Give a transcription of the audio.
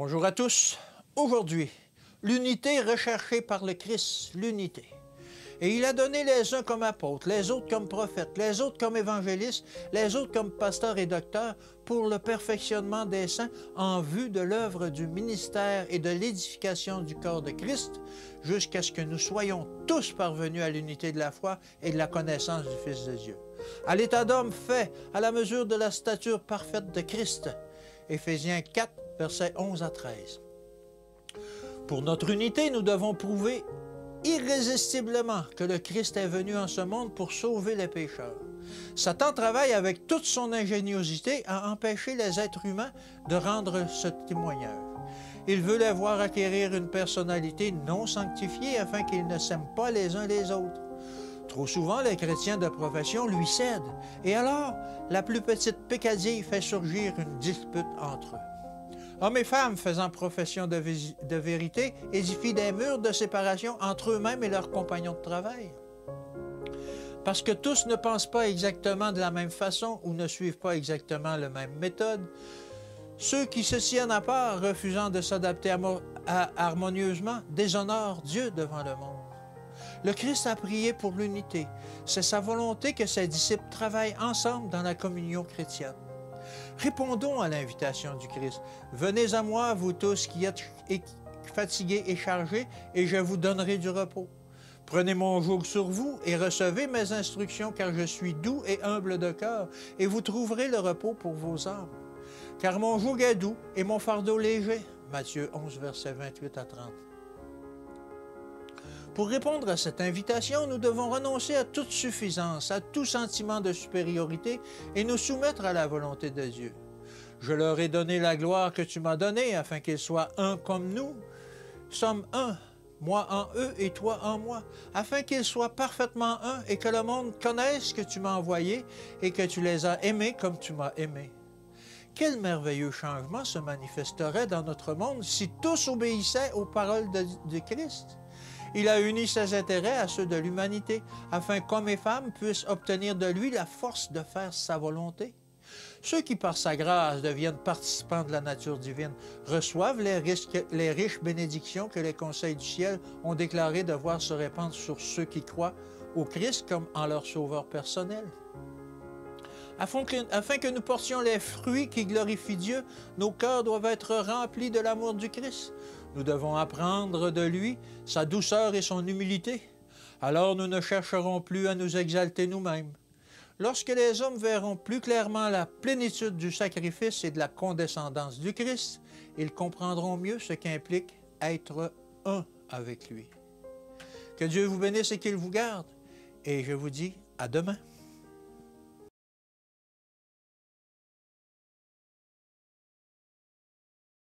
Bonjour à tous. Aujourd'hui, l'unité recherchée par le Christ, l'unité. Et il a donné les uns comme apôtres, les autres comme prophètes, les autres comme évangélistes, les autres comme pasteurs et docteurs pour le perfectionnement des saints en vue de l'œuvre du ministère et de l'édification du corps de Christ, jusqu'à ce que nous soyons tous parvenus à l'unité de la foi et de la connaissance du Fils de Dieu. À l'état d'homme fait à la mesure de la stature parfaite de Christ. Éphésiens 4, versets 11 à 13. Pour notre unité, nous devons prouver irrésistiblement que le Christ est venu en ce monde pour sauver les pécheurs. Satan travaille avec toute son ingéniosité à empêcher les êtres humains de rendre ce témoignage. Il veut les voir acquérir une personnalité non sanctifiée afin qu'ils ne s'aiment pas les uns les autres. Trop souvent, les chrétiens de profession lui cèdent, et alors la plus petite peccadille fait surgir une dispute entre eux. Hommes et femmes faisant profession de vérité édifient des murs de séparation entre eux-mêmes et leurs compagnons de travail. Parce que tous ne pensent pas exactement de la même façon ou ne suivent pas exactement la même méthode, ceux qui se tiennent à part, refusant de s'adapter harmonieusement, déshonorent Dieu devant le monde. Le Christ a prié pour l'unité. C'est sa volonté que ses disciples travaillent ensemble dans la communion chrétienne. Répondons à l'invitation du Christ. « Venez à moi, vous tous qui êtes fatigués et chargés, et je vous donnerai du repos. Prenez mon joug sur vous et recevez mes instructions, car je suis doux et humble de cœur, et vous trouverez le repos pour vos âmes. Car mon joug est doux et mon fardeau léger. » Matthieu 11, versets 28 à 30. Pour répondre à cette invitation, nous devons renoncer à toute suffisance, à tout sentiment de supériorité et nous soumettre à la volonté de Dieu. « Je leur ai donné la gloire que tu m'as donnée, afin qu'ils soient un comme nous. Sommes un, moi en eux et toi en moi, afin qu'ils soient parfaitement un et que le monde connaisse que tu m'as envoyé et que tu les as aimés comme tu m'as aimé. » Quel merveilleux changement se manifesterait dans notre monde si tous obéissaient aux paroles de Christ? Il a uni ses intérêts à ceux de l'humanité, afin qu'hommes et femmes puissent obtenir de lui la force de faire sa volonté. Ceux qui, par sa grâce, deviennent participants de la nature divine, reçoivent les riches bénédictions que les conseils du ciel ont déclaré devoir se répandre sur ceux qui croient au Christ comme en leur sauveur personnel. Afin que nous portions les fruits qui glorifient Dieu, nos cœurs doivent être remplis de l'amour du Christ. Nous devons apprendre de lui sa douceur et son humilité. Alors nous ne chercherons plus à nous exalter nous-mêmes. Lorsque les hommes verront plus clairement la plénitude du sacrifice et de la condescendance du Christ, ils comprendront mieux ce qu'implique être un avec lui. Que Dieu vous bénisse et qu'il vous garde. Et je vous dis à demain.